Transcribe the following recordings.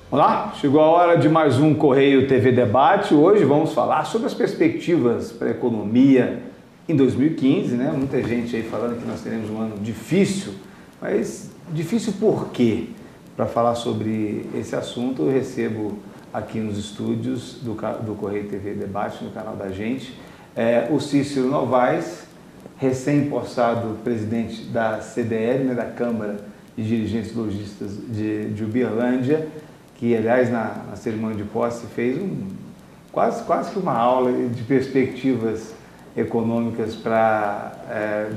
Olá, chegou a hora de mais um Correio TV Debate. Hoje vamos falar sobre as perspectivas para a economia em 2015, né? Muita gente aí falando que nós teremos um ano difícil, mas difícil por quê? Para falar sobre esse assunto, eu recebo aqui nos estúdios do Correio TV Debate, no canal da gente, o Cícero Novaes, recém-possado presidente da CDL, né, da Câmara de Dirigentes Lojistas de Uberlândia, que, aliás, na cerimônia de posse fez quase que uma aula de perspectivas econômicas para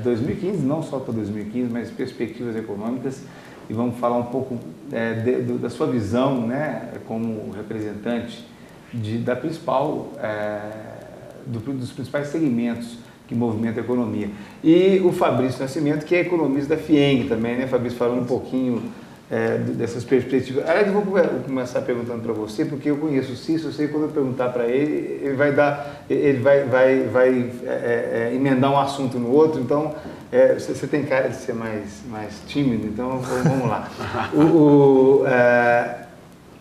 2015, não só para 2015, mas perspectivas econômicas. E vamos falar um pouco da sua visão, né, como representante da principal, dos principais segmentos que movimentam a economia. E o Fabrício Nascimento, que é economista da FIENG também, né, Fabrício, falando um pouquinho dessas perspectivas. Aliás, eu vou começar perguntando para você, porque eu conheço o Cícero, eu sei que quando eu perguntar para ele, ele vai emendar um assunto no outro, então você tem cara de ser mais tímido, então vamos lá.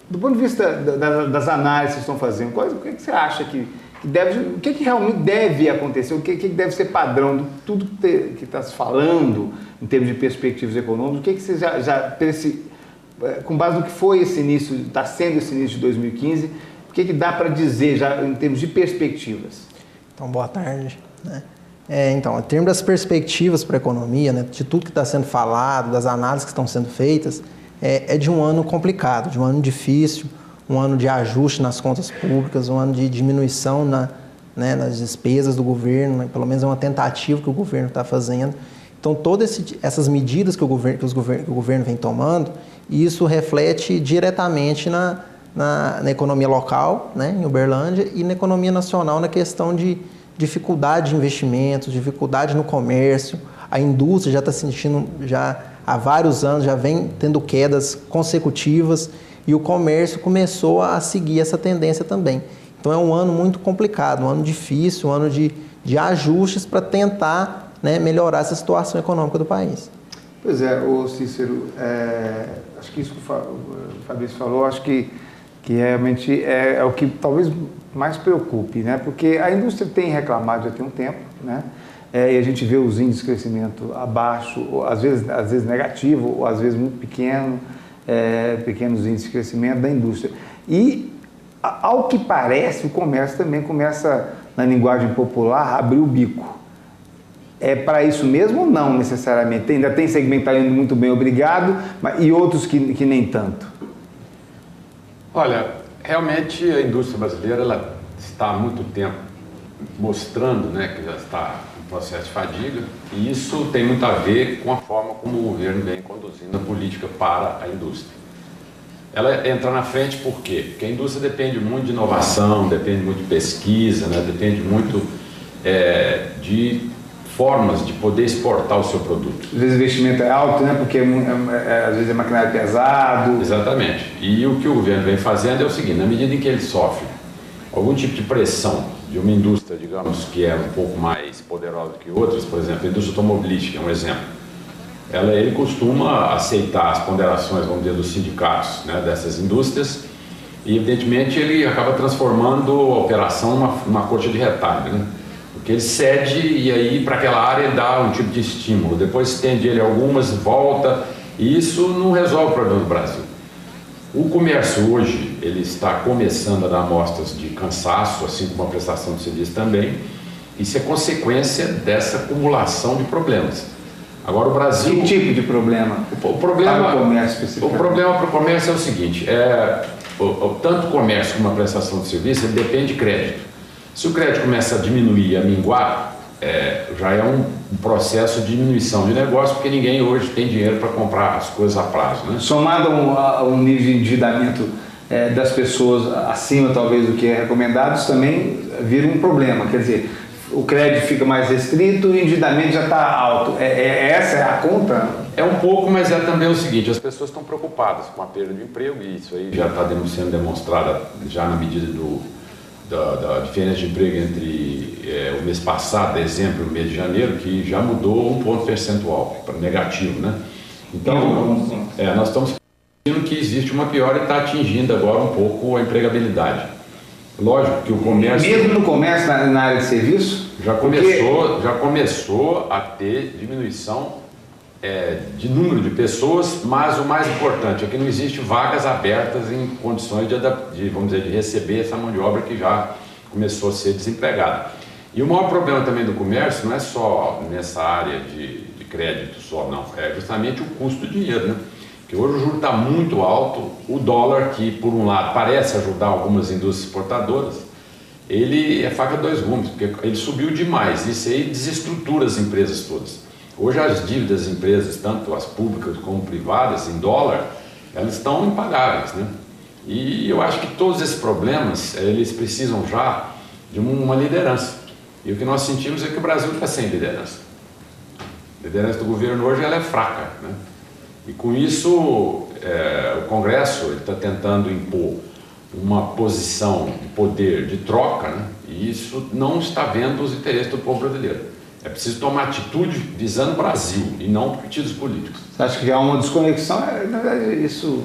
Do ponto de vista das análises que estão fazendo, o que você acha o que realmente deve acontecer, o que deve ser padrão de tudo que está se falando em termos de perspectivas econômicas, o que você com base no que foi esse início, está sendo esse início de 2015, o que dá para dizer já em termos de perspectivas? Então, boa tarde. Né? Então, em termos das perspectivas para a economia, né, de tudo que está sendo falado, das análises que estão sendo feitas, é de um ano complicado, de um ano difícil, um ano de ajuste nas contas públicas, um ano de diminuição nas despesas do governo, né? Pelo menos é uma tentativa que o governo está fazendo. Então, todas essas medidas que o governo vem tomando, isso reflete diretamente na economia local, né, em Uberlândia, e na economia nacional, na questão de dificuldade de investimentos, dificuldade no comércio. A indústria já está sentindo, já há vários anos, já vem tendo quedas consecutivas, e o comércio começou a seguir essa tendência também. Então é um ano muito complicado, um ano difícil, um ano de ajustes para tentar, né, melhorar essa situação econômica do país. Pois é, Cícero, acho que isso que o Fabrício falou, acho que realmente é o que talvez mais preocupe, né? Porque a indústria tem reclamado já tem um tempo, né? E a gente vê os índices de crescimento abaixo, ou às vezes negativo, ou às vezes muito pequenos índices de crescimento da indústria. E, ao que parece, o comércio também começa, na linguagem popular, a abrir o bico. É para isso mesmo ou não necessariamente? Ainda tem segmento que está indo muito bem, obrigado, e outros que nem tanto? Olha, realmente a indústria brasileira ela está há muito tempo mostrando, né, que já está em processo de fadiga, e isso tem muito a ver com a forma como o governo vem conduzindo a política para a indústria. Ela entra na frente por quê? Porque a indústria depende muito de inovação, depende muito de pesquisa, né, depende muito de formas de poder exportar o seu produto. Às vezes o investimento é alto, né? Porque às vezes é maquinário pesado. Exatamente. E o que o governo vem fazendo é o seguinte: na medida em que ele sofre algum tipo de pressão de uma indústria, digamos, que é um pouco mais poderosa do que outras, por exemplo, a indústria automobilística é um exemplo. Ele costuma aceitar as ponderações, vamos dizer, dos sindicatos, né, dessas indústrias, e evidentemente ele acaba transformando a operação numa coxa de retalho, né? Porque ele cede e aí para aquela área ele dá um tipo de estímulo, depois estende ele algumas, volta, e isso não resolve o problema do Brasil. O comércio hoje, ele está começando a dar amostras de cansaço, assim como a prestação de serviço também. Isso é consequência dessa acumulação de problemas. Agora o Brasil... Que tipo de problema? O problema para o comércio o problema para o comércio é o seguinte, tanto o comércio como a prestação de serviço, ele depende de crédito. Se o crédito começa a diminuir, a minguar, já é um processo de diminuição de negócio, porque ninguém hoje tem dinheiro para comprar as coisas a prazo, né? Somado a um nível de endividamento das pessoas acima, talvez, do que é recomendado, isso também vira um problema. Quer dizer, o crédito fica mais restrito e o endividamento já está alto. Essa é a conta? É um pouco, mas é também o seguinte: as pessoas estão preocupadas com a perda de emprego, e isso aí já está sendo demonstrado já na medida da diferença de emprego entre o mês passado, dezembro, e o mês de janeiro, que já mudou um ponto percentual para negativo, né? Então, nós estamos que existe uma piora e está atingindo agora um pouco a empregabilidade. Lógico que o comércio... Mesmo no comércio, na área de serviço? Já começou a ter diminuição de número de pessoas, mas o mais importante é que não existe vagas abertas em condições vamos dizer, de receber essa mão de obra que já começou a ser desempregada. E o maior problema também do comércio não é só nessa área de crédito só, não, é justamente o custo do dinheiro, né? Porque hoje o juro está muito alto, o dólar, que por um lado parece ajudar algumas indústrias exportadoras, ele é faca de dois gumes, porque ele subiu demais, isso aí desestrutura as empresas todas. Hoje as dívidas das empresas, tanto as públicas como privadas, em dólar, elas estão impagáveis, né? E eu acho que todos esses problemas, eles precisam já de uma liderança. E o que nós sentimos é que o Brasil está sem liderança. A liderança do governo hoje ela é fraca, né? E com isso o Congresso está tentando impor uma posição de poder de troca, né? E isso não está vendo os interesses do povo brasileiro. É preciso tomar atitude visando o Brasil e não partidos políticos. Você acha que há uma desconexão? Na verdade, isso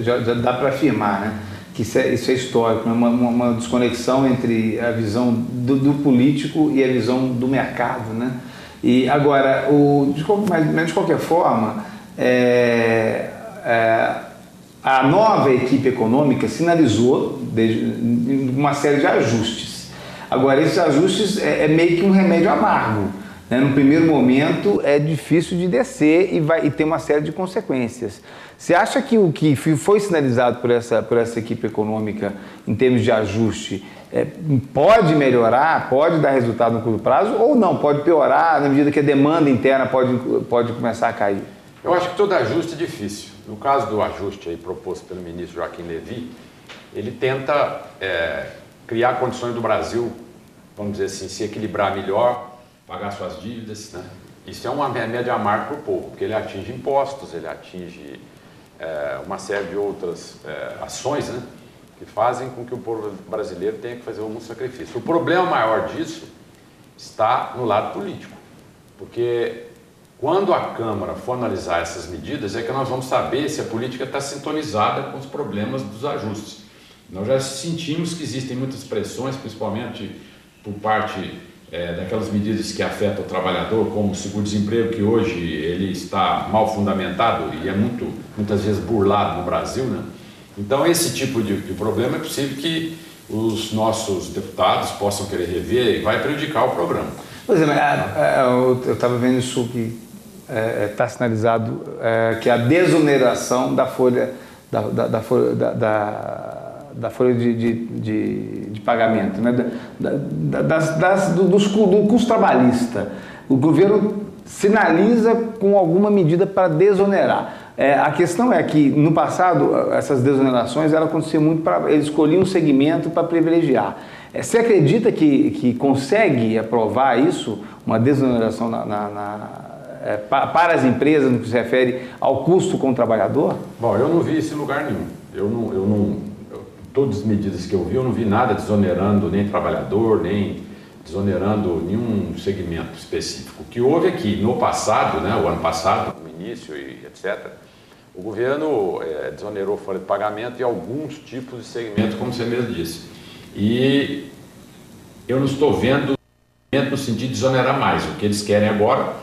já dá para afirmar, né? Que isso é histórico, né? Uma desconexão entre a visão do político e a visão do mercado, né? E agora, de qualquer forma, a nova equipe econômica sinalizou uma série de ajustes. Agora, esses ajustes é meio que um remédio amargo, né? No primeiro momento é difícil de descer e tem uma série de consequências. Você acha que o que foi sinalizado por essa equipe econômica em termos de ajuste pode melhorar, pode dar resultado no curto prazo ou não? Pode piorar na medida que a demanda interna pode começar a cair? Eu acho que todo ajuste é difícil. No caso do ajuste aí proposto pelo ministro Joaquim Levy, ele tenta criar condições do Brasil, vamos dizer assim, se equilibrar melhor, pagar suas dívidas, né? Isso é uma remédio amargo para o povo, porque ele atinge impostos, ele atinge uma série de outras ações, né, que fazem com que o povo brasileiro tenha que fazer um sacrifício. O problema maior disso está no lado político, porque quando a Câmara for analisar essas medidas é que nós vamos saber se a política está sintonizada com os problemas dos ajustes. Nós já sentimos que existem muitas pressões, principalmente por parte daquelas medidas que afetam o trabalhador, como o seguro-desemprego, que hoje ele está mal fundamentado e é muitas vezes burlado no Brasil, né? Então, esse tipo de problema é possível que os nossos deputados possam querer rever e vai prejudicar o programa. Por exemplo, eu estava vendo isso que está sinalizado, que a desoneração da folha de pagamento, né? Do custo trabalhista. O governo sinaliza com alguma medida para desonerar. A questão é que, no passado, essas desonerações aconteciam muito eles escolhiam um segmento para privilegiar. Você acredita que consegue aprovar isso, uma desoneração para as empresas, no que se refere ao custo com o trabalhador? Bom, eu não vi isso em lugar nenhum. Todas as medidas que eu vi, eu não vi nada desonerando nem trabalhador, nem desonerando nenhum segmento específico. O que houve é que, no passado, né, o ano passado, no início e etc., o governo desonerou folha de pagamento e alguns tipos de segmentos, como você mesmo disse. E eu não estou vendo no sentido de desonerar mais. O que eles querem agora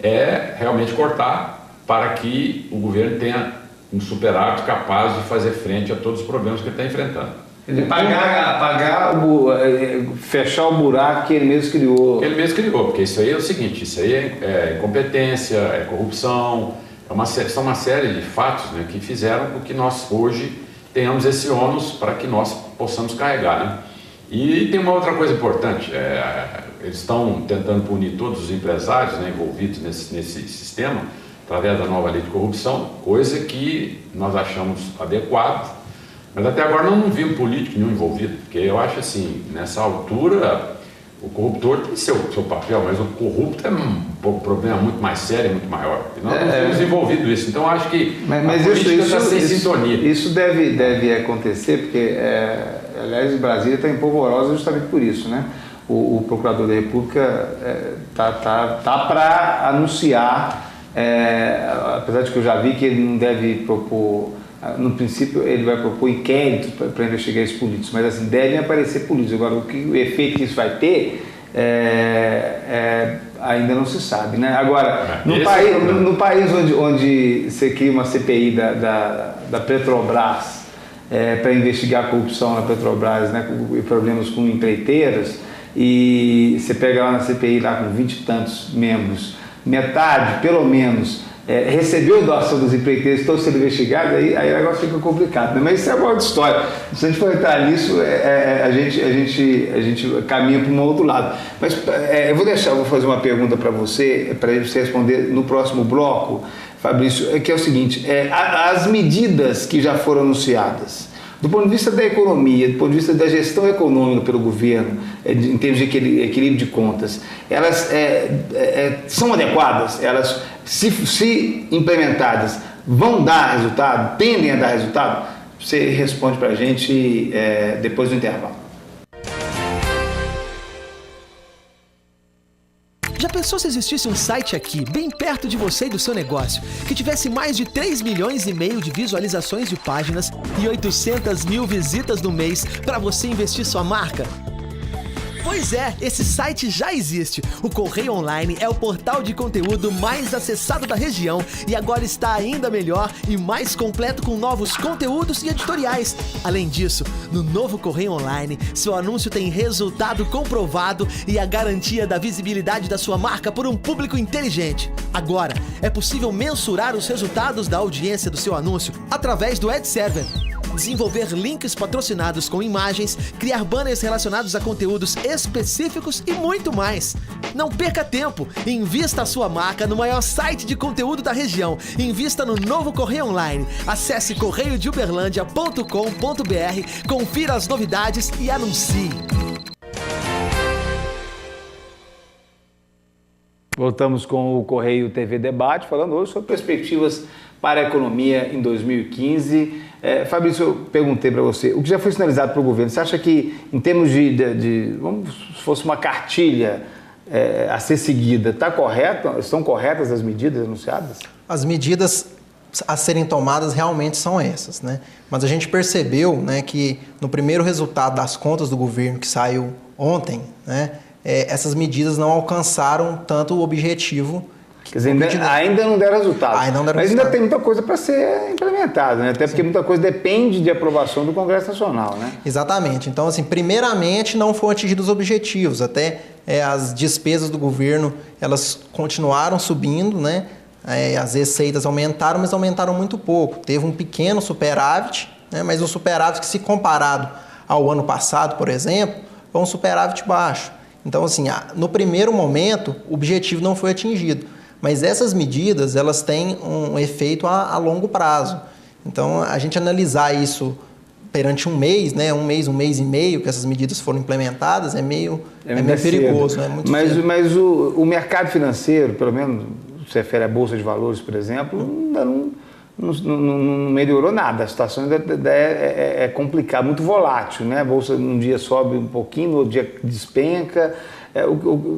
é realmente cortar para que o governo tenha um superávit capaz de fazer frente a todos os problemas que ele está enfrentando. Fechar o buraco que ele mesmo criou. Que ele mesmo criou, porque isso aí é o seguinte, isso aí é incompetência, é corrupção, são uma série de fatos, né, que fizeram com que nós hoje tenhamos esse ônus para que nós possamos carregar, né? E tem uma outra coisa importante, eles estão tentando punir todos os empresários, né, envolvidos nesse sistema, através da nova lei de corrupção, coisa que nós achamos adequada, mas até agora não vi um político nenhum envolvido, porque eu acho assim, nessa altura, o corruptor tem seu papel, mas o corrupto é um problema muito mais sério, muito maior. E nós não temos envolvido isso, então acho que a política está sem sintonia. Isso deve acontecer, porque, aliás, Brasília está empolvorosa justamente por isso, né? O Procurador da República está para anunciar apesar de que eu já vi que ele não deve propor, no princípio ele vai propor inquéritos para investigar esses políticos, mas assim, devem aparecer políticos. Agora, o efeito que isso vai ter ainda não se sabe, né? Agora, no país onde você cria uma CPI da Petrobras para investigar a corrupção na Petrobras, né, e problemas com empreiteiras, e você pega lá na CPI lá com 20 e tantos membros, metade, pelo menos, recebeu doação dos empreiteiros, estão sendo investigados, aí o negócio fica complicado, né? Mas isso é uma outra história. Se a gente for entrar nisso, a gente caminha para um outro lado. Mas eu vou fazer uma pergunta para você responder no próximo bloco, Fabrício, que é o seguinte: as medidas que já foram anunciadas, do ponto de vista da economia, do ponto de vista da gestão econômica pelo governo, em termos de equilíbrio de contas, elas são adequadas? Elas, se implementadas, vão dar resultado? Tendem a dar resultado? Você responde para a gente depois do intervalo. Já pensou se existisse um site aqui, bem perto de você e do seu negócio, que tivesse mais de 3,5 milhões de visualizações de páginas e 800 mil visitas no mês para você investir sua marca? Pois é, esse site já existe. O Correio Online é o portal de conteúdo mais acessado da região e agora está ainda melhor e mais completo com novos conteúdos e editoriais. Além disso, no novo Correio Online, seu anúncio tem resultado comprovado e a garantia da visibilidade da sua marca por um público inteligente. Agora, é possível mensurar os resultados da audiência do seu anúncio através do Ad Server. Desenvolver links patrocinados com imagens, criar banners relacionados a conteúdos específicos e muito mais. Não perca tempo, invista a sua marca no maior site de conteúdo da região. Invista no novo Correio Online. Acesse correiodeuberlândia.com.br, confira as novidades e anuncie. Voltamos com o Correio TV Debate, falando hoje sobre perspectivas para a economia em 2015. Fabrício, eu perguntei para você, o que já foi sinalizado pelo governo, você acha que, em termos se fosse uma cartilha a ser seguida, estão corretas as medidas anunciadas? As medidas a serem tomadas realmente são essas, né? Mas a gente percebeu, né, que no primeiro resultado das contas do governo que saiu ontem, né, essas medidas não alcançaram tanto o objetivo. Quer dizer, ainda não deram resultado. Mas ainda tem muita coisa para ser implementada, né? Até porque muita coisa depende de aprovação do Congresso Nacional, né? Exatamente. Então, assim, primeiramente não foram atingidos os objetivos. Até as despesas do governo, elas continuaram subindo, né? As receitas aumentaram, mas aumentaram muito pouco. Teve um pequeno superávit, né? Mas o superávit que, se comparado ao ano passado, por exemplo, foi um superávit baixo. Então, assim, no primeiro momento, o objetivo não foi atingido. Mas essas medidas, elas têm um efeito a longo prazo. Então, a gente analisar isso perante um mês, né, um mês e meio que essas medidas foram implementadas, é meio perigoso. É muito mas o mercado financeiro, pelo menos se refere à Bolsa de Valores, por exemplo, ainda não melhorou nada. A situação ainda é complicada, muito volátil, né? A Bolsa um dia sobe um pouquinho, no outro dia despenca.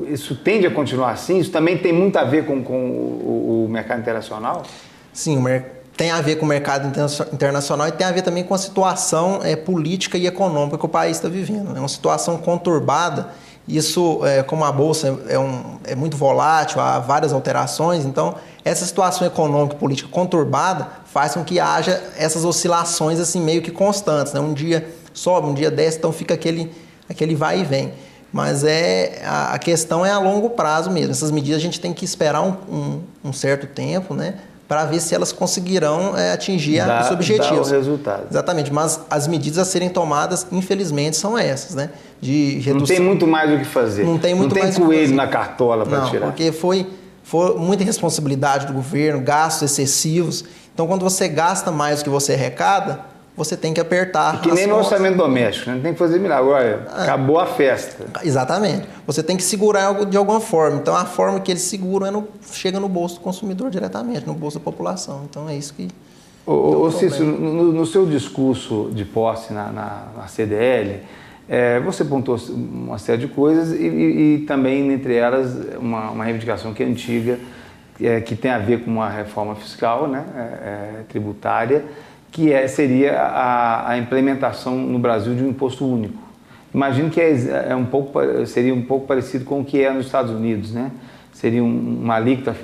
Isso tende a continuar assim? Isso também tem muito a ver com o mercado internacional? Sim, tem a ver com o mercado internacional e tem a ver também com a situação política e econômica que o país está vivendo. É uma situação conturbada. Isso, como a Bolsa é muito volátil, há várias alterações, então essa situação econômica e política conturbada faz com que haja essas oscilações assim, meio que constantes, né? Um dia sobe, um dia desce, então fica aquele vai e vem. Mas a questão é a longo prazo mesmo. Essas medidas a gente tem que esperar um certo tempo, né, para ver se elas conseguirão atingir os objetivos. Dar o resultado. Exatamente, mas as medidas a serem tomadas, infelizmente, são essas, né? De redução. Não tem muito mais o que fazer. Não tem coelho na cartola para tirar. Porque foi muita irresponsabilidade do governo, gastos excessivos. Então, quando você gasta mais do que você arrecada, você tem que apertar. Que nem no orçamento doméstico, né? Não tem que fazer milagre. Olha, acabou a festa. Exatamente. Você tem que segurar de alguma forma. Então, a forma que eles seguram chega no bolso do consumidor diretamente, no bolso da população. Então, é isso que... Cícero, no seu discurso de posse na CDL, você pontuou uma série de coisas e também, entre elas, uma reivindicação que é antiga, que tem a ver com uma reforma fiscal, né, tributária, que seria a implementação no Brasil de um imposto único. Imagino que seria um pouco parecido com o que é nos Estados Unidos, né? Seria uma alíquota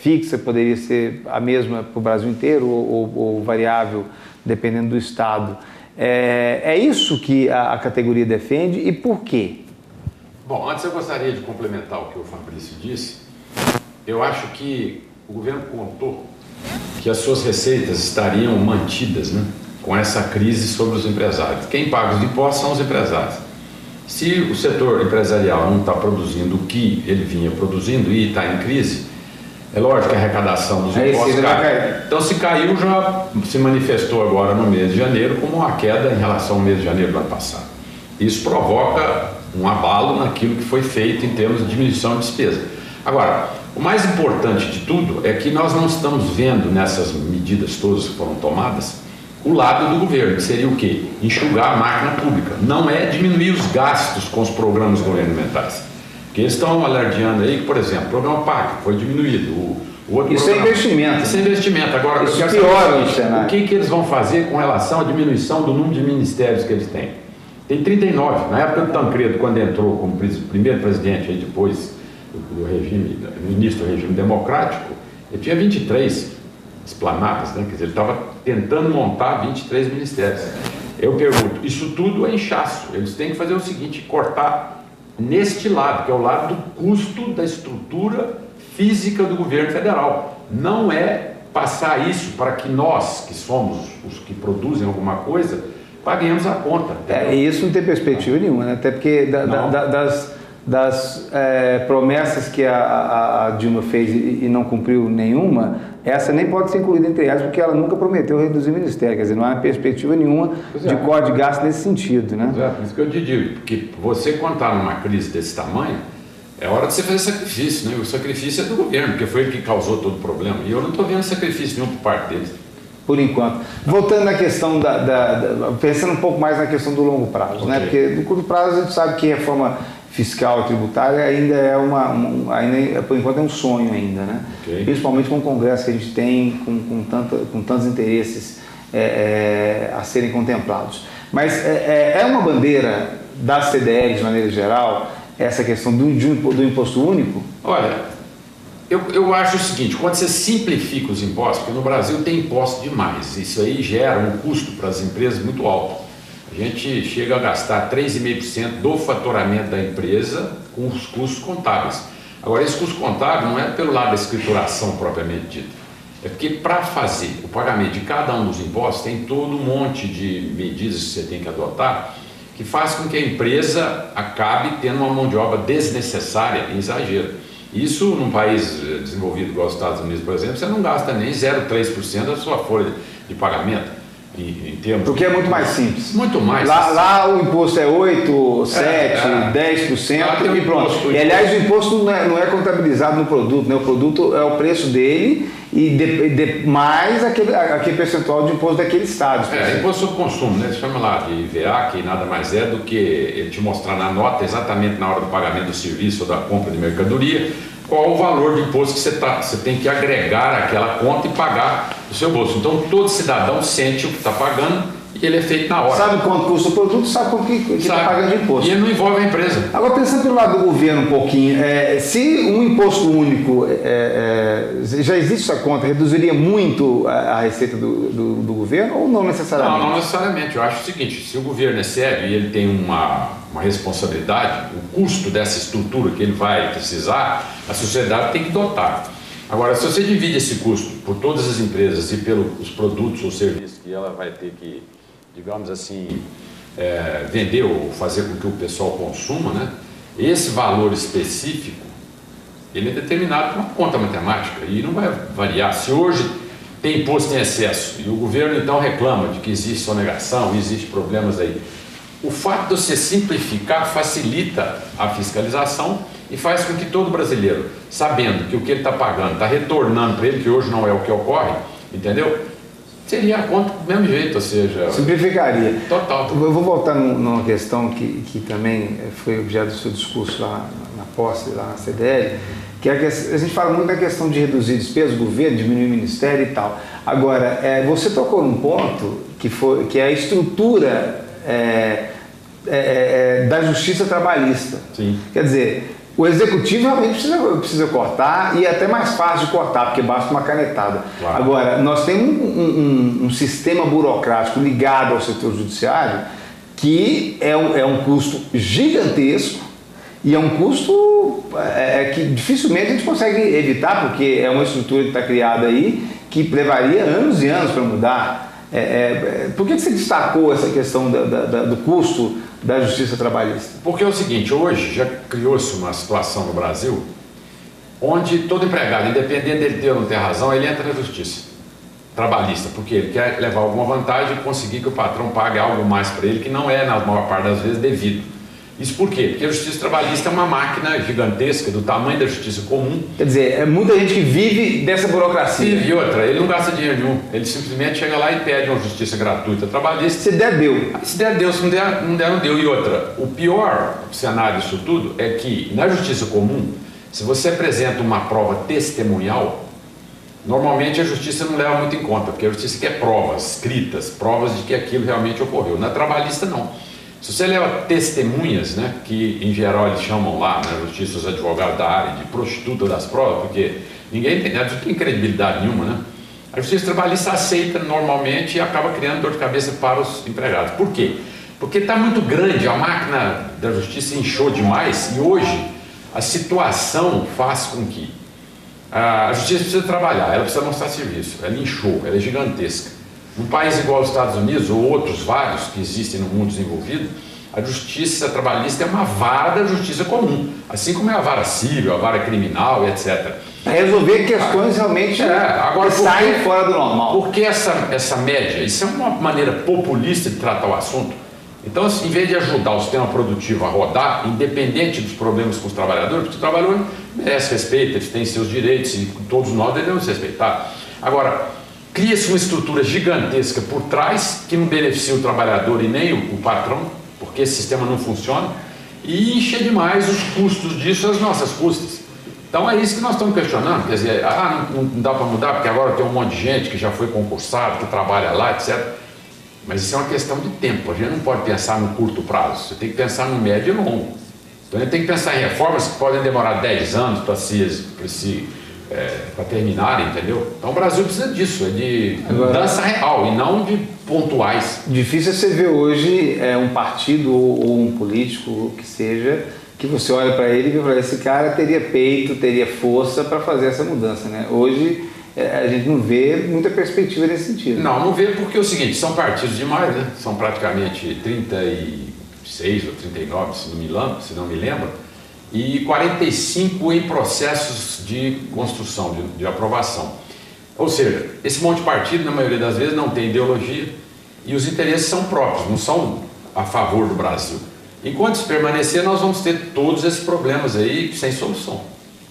fixa, poderia ser a mesma para o Brasil inteiro ou variável, dependendo do estado. É isso que a categoria defende e por quê? Bom, antes eu gostaria de complementar o que o Fabrício disse. Eu acho que o governo contou que as suas receitas estariam mantidas, né, com essa crise sobre os empresários. Quem paga os impostos são os empresários. Se o setor empresarial não está produzindo o que ele vinha produzindo e está em crise, é lógico que a arrecadação dos impostos cai. Então, se caiu, já se manifestou agora no mês de janeiro como uma queda em relação ao mês de janeiro do ano passado. Isso provoca um abalo naquilo que foi feito em termos de diminuição de despesa. Agora, o mais importante de tudo é que nós não estamos vendo nessas medidas todas que foram tomadas o lado do governo, que seria o quê? Enxugar a máquina pública. Não é diminuir os gastos com os programas governamentais. Porque eles estão alardeando aí que, por exemplo, o programa PAC foi diminuído. O outro isso programa, é investimento. Isso é investimento. Agora, isso piora o cenário. O que eles vão fazer com relação à diminuição do número de ministérios que eles têm? Tem 39. Na época do Tancredo, quando entrou como primeiro presidente, aí depois do regime, no início do regime democrático, ele tinha 23 esplanadas, né? Quer dizer, ele estava tentando montar 23 ministérios. Eu pergunto, isso tudo é inchaço. Eles têm que fazer o seguinte, cortar neste lado, que é o lado do custo da estrutura física do governo federal. Não é passar isso para que nós, que somos os que produzem alguma coisa, paguemos a conta. E isso não tem perspectiva nenhuma, né? Até porque das promessas que a Dilma fez e não cumpriu nenhuma, essa nem pode ser incluída entre elas, porque ela nunca prometeu reduzir o ministério, quer dizer, não há perspectiva nenhuma de corte de gasto nesse sentido, né? Exato, isso que eu te digo, porque você quando está numa crise desse tamanho, é hora de você fazer sacrifício, né? O sacrifício é do governo, porque foi ele que causou todo o problema, e eu não estou vendo sacrifício nenhum por parte deles. Por enquanto. Voltando na questão pensando um pouco mais na questão do longo prazo, né? Porque no curto prazo a gente sabe que reforma fiscal e tributária ainda ainda por enquanto é um sonho ainda, né? Principalmente com o Congresso que a gente tem, com tantos interesses a serem contemplados. Mas é uma bandeira da CDL, de maneira geral, essa questão do imposto único? Olha, eu acho o seguinte, quando você simplifica os impostos, porque no Brasil tem imposto demais, isso aí gera um custo para as empresas muito alto. A gente chega a gastar 3,5% do faturamento da empresa com os custos contábeis. Agora, esse custo contábil não é pelo lado da escrituração propriamente dita. É porque para fazer o pagamento de cada um dos impostos tem todo um monte de medidas que você tem que adotar que faz com que a empresa acabe tendo uma mão de obra desnecessária e exagero. Isso num país desenvolvido igual os Estados Unidos, por exemplo, você não gasta nem 0,3% da sua folha de pagamento. Em termos porque é muito mais simples. Muito mais. Lá o imposto é 8, 7, 10% e pronto. E aliás, o imposto não é contabilizado no produto, né? O produto é o preço dele e mais aquele percentual de imposto daquele estado. Imposto sobre consumo, né? Eles chamam lá de IVA, que nada mais é do que ele te mostrar na nota, exatamente na hora do pagamento do serviço ou da compra de mercadoria, qual o valor de imposto que você tem que agregar àquela conta e pagar do seu bolso. Então, todo cidadão sente o que está pagando e ele é feito na hora. Sabe quanto custa o produto, sabe quanto que está pagando de imposto. E ele não envolve a empresa. Agora, pensando pelo lado do governo um pouquinho, se um imposto único, já existe essa conta, reduziria muito a receita do governo ou não necessariamente? Não necessariamente. Eu acho o seguinte, se o governo é sério e ele tem uma responsabilidade, o custo dessa estrutura que ele vai precisar, a sociedade tem que dotar. Agora, se você divide esse custo por todas as empresas e pelos produtos ou serviços que ela vai ter que, digamos assim, vender ou fazer com que o pessoal consuma, né? Esse valor específico, ele é determinado por uma conta matemática e não vai variar. Se hoje tem imposto em excesso e o governo então reclama de que existe sonegação, existe problemas aí, o fato de você simplificar facilita a fiscalização e faz com que todo brasileiro, sabendo que o que ele está pagando está retornando para ele, que hoje não é o que ocorre, entendeu? Seria a conta do mesmo jeito, ou seja... Simplificaria. Total. Eu vou voltar numa questão que também foi objeto do seu discurso lá na posse lá na CDL, que a gente fala muito da questão de reduzir despesas do governo, diminuir o ministério e tal. Agora, você tocou num ponto que é a estrutura da justiça trabalhista. Sim. Quer dizer, o executivo realmente precisa cortar, e é até mais fácil de cortar, porque basta uma canetada. Claro. Agora, nós temos um sistema burocrático ligado ao setor judiciário que é um custo gigantesco, e é um custo que dificilmente a gente consegue evitar, porque é uma estrutura que está criada aí que levaria anos e anos para mudar. Por que você destacou essa questão do custo da justiça trabalhista? Porque é o seguinte, hoje já criou-se uma situação no Brasil onde todo empregado, independente dele ter ou não ter razão, ele entra na justiça trabalhista, porque ele quer levar alguma vantagem e conseguir que o patrão pague algo mais para ele, que não é, na maior parte das vezes, devido. Isso por quê? Porque a justiça trabalhista é uma máquina gigantesca do tamanho da justiça comum. Quer dizer, é muita gente que vive dessa burocracia. E outra, ele não gasta dinheiro nenhum, ele simplesmente chega lá e pede uma justiça gratuita trabalhista. Se der, deu. Se der, deu, se não der, não deu. E outra, o pior cenário disso tudo é que na justiça comum, se você apresenta uma prova testemunhal, normalmente a justiça não leva muito em conta, porque a justiça quer provas escritas, provas de que aquilo realmente ocorreu. Na trabalhista, não. Se você leva testemunhas, né, que em geral eles chamam lá na justiça os advogados da área de prostituta das provas, porque ninguém tem credibilidade nenhuma, né? A justiça trabalhista aceita normalmente e acaba criando dor de cabeça para os empregados. Por quê? Porque está muito grande, a máquina da justiça inchou demais, e hoje a situação faz com que a justiça precisa trabalhar, ela precisa mostrar serviço, ela inchou, ela é gigantesca. Num país igual aos Estados Unidos, ou outros vários que existem no mundo desenvolvido, a justiça trabalhista é uma vara da justiça comum, assim como é a vara civil, a vara criminal, etc. Resolver questões realmente agora, saem fora do normal. Por que essa média? Isso é uma maneira populista de tratar o assunto. Então, em vez de ajudar o sistema produtivo a rodar, independente dos problemas com os trabalhadores, porque o trabalhador merece respeito, eles têm seus direitos e todos nós devemos respeitar. Agora, cria-se uma estrutura gigantesca por trás que não beneficia o trabalhador e nem o patrão, porque esse sistema não funciona, e enche demais os custos disso às nossas custas. Então é isso que nós estamos questionando, quer dizer, não dá para mudar porque agora tem um monte de gente que já foi concursado, que trabalha lá, etc. Mas isso é uma questão de tempo, a gente não pode pensar no curto prazo, você tem que pensar no médio e longo. Então a gente tem que pensar em reformas que podem demorar 10 anos para terminar, entendeu? Então o Brasil precisa disso, de mudança real e não de pontuais. Difícil é você ver hoje um partido ou um político que seja, que você olha para ele e vê para esse cara teria peito, teria força para fazer essa mudança, né? Hoje a gente não vê muita perspectiva nesse sentido. Não vê porque é o seguinte, são partidos demais, né? São praticamente 36 ou 39, se não me lembro, e 45 em processos de construção, de aprovação. Ou seja, esse monte de partido, na maioria das vezes, não tem ideologia e os interesses são próprios, não são a favor do Brasil. Enquanto isso permanecer, nós vamos ter todos esses problemas aí sem solução.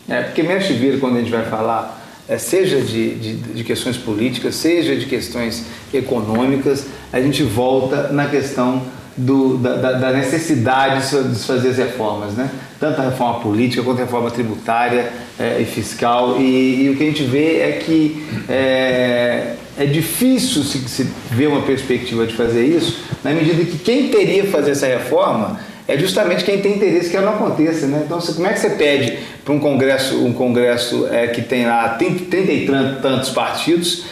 Porque mexe e vira quando a gente vai falar, seja de questões políticas, seja de questões econômicas, a gente volta na questão da necessidade de se fazer as reformas, né? Tanto a reforma política quanto a reforma tributária e fiscal, e o que a gente vê é que é difícil se ver uma perspectiva de fazer isso, na medida que quem teria que fazer essa reforma é justamente quem tem interesse que ela não aconteça, né? Então, como é que você pede para um congresso que tem lá 30 e tantos partidos,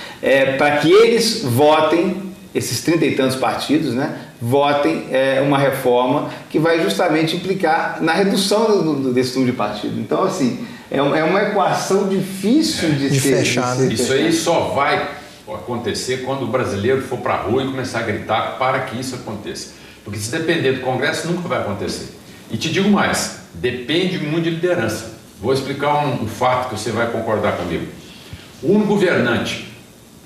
para que eles votem, esses 30 e tantos partidos, né, votem uma reforma que vai justamente implicar na redução desse número de partidos. Então, assim, é uma equação difícil de ser fechar. Isso aí só vai acontecer quando o brasileiro for para a rua e começar a gritar para que isso aconteça. Porque se depender do Congresso, nunca vai acontecer. E te digo mais, depende muito de liderança. Vou explicar um fato que você vai concordar comigo. Um governante,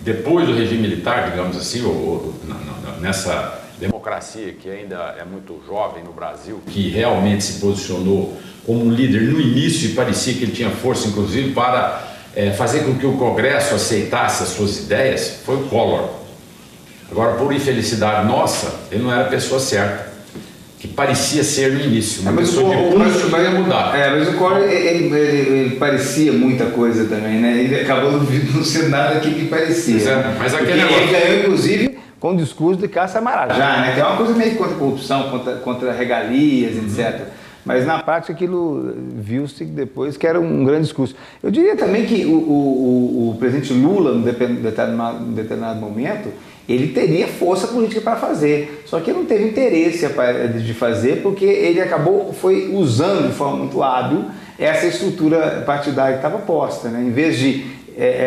depois do regime militar, digamos assim, ou nessa democracia que ainda é muito jovem no Brasil, que realmente se posicionou como um líder no início e parecia que ele tinha força, inclusive, para fazer com que o Congresso aceitasse as suas ideias, foi o Collor. Agora, por infelicidade nossa, ele não era a pessoa certa. que parecia ser no início. Uma mas pessoa de pulso que ia mudar. Mas o Collor, ele parecia muita coisa também, né? Ele acabou não sendo nada aquilo que parecia. Mas aquele ele ganhou, inclusive, com o discurso de Caça Marajá, né? Que é uma coisa meio contra a corrupção, contra regalias, etc. Mas na prática aquilo viu-se depois que era um grande discurso. Eu diria também que o presidente Lula, num determinado momento, ele teria força política para fazer, só que ele não teve interesse de fazer porque ele foi usando de forma muito hábil essa estrutura partidária que estava posta, né? Em vez de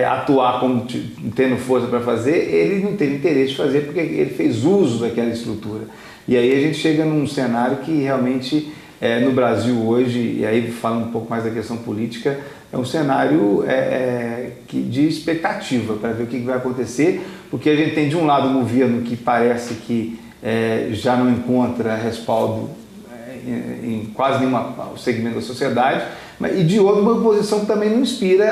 atuar como tendo força para fazer, ele não teve interesse de fazer porque ele fez uso daquela estrutura. E aí a gente chega num cenário que realmente no Brasil hoje, e aí falando um pouco mais da questão política, é um cenário de expectativa para ver o que vai acontecer, porque a gente tem de um lado um governo que parece que já não encontra respaldo em quase nenhum segmento da sociedade, e de outro uma oposição que também não inspira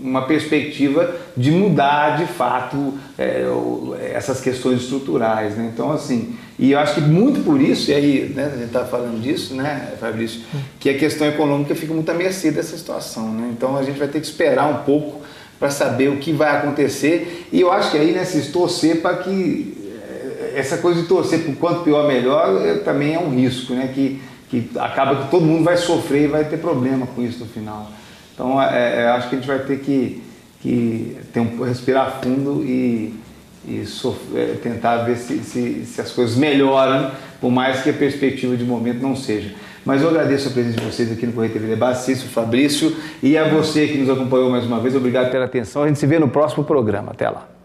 uma perspectiva de mudar de fato essas questões estruturais, né? Então, assim, e eu acho que muito por isso, e aí, né, a gente está falando disso, né, Fabrício, que a questão econômica fica muito à mercê dessa situação, né? Então a gente vai ter que esperar um pouco para saber o que vai acontecer, e eu acho que aí, né, se torcer para que essa coisa de torcer por quanto pior melhor também é um risco, né, que acaba que todo mundo vai sofrer e vai ter problema com isso no final. Então, acho que a gente vai ter que respirar fundo e tentar ver se as coisas melhoram, por mais que a perspectiva de momento não seja. Mas eu agradeço a presença de vocês aqui no Correio TV Debate, Cícero, Fabrício, e a você que nos acompanhou mais uma vez. Obrigado pela atenção. A gente se vê no próximo programa. Até lá.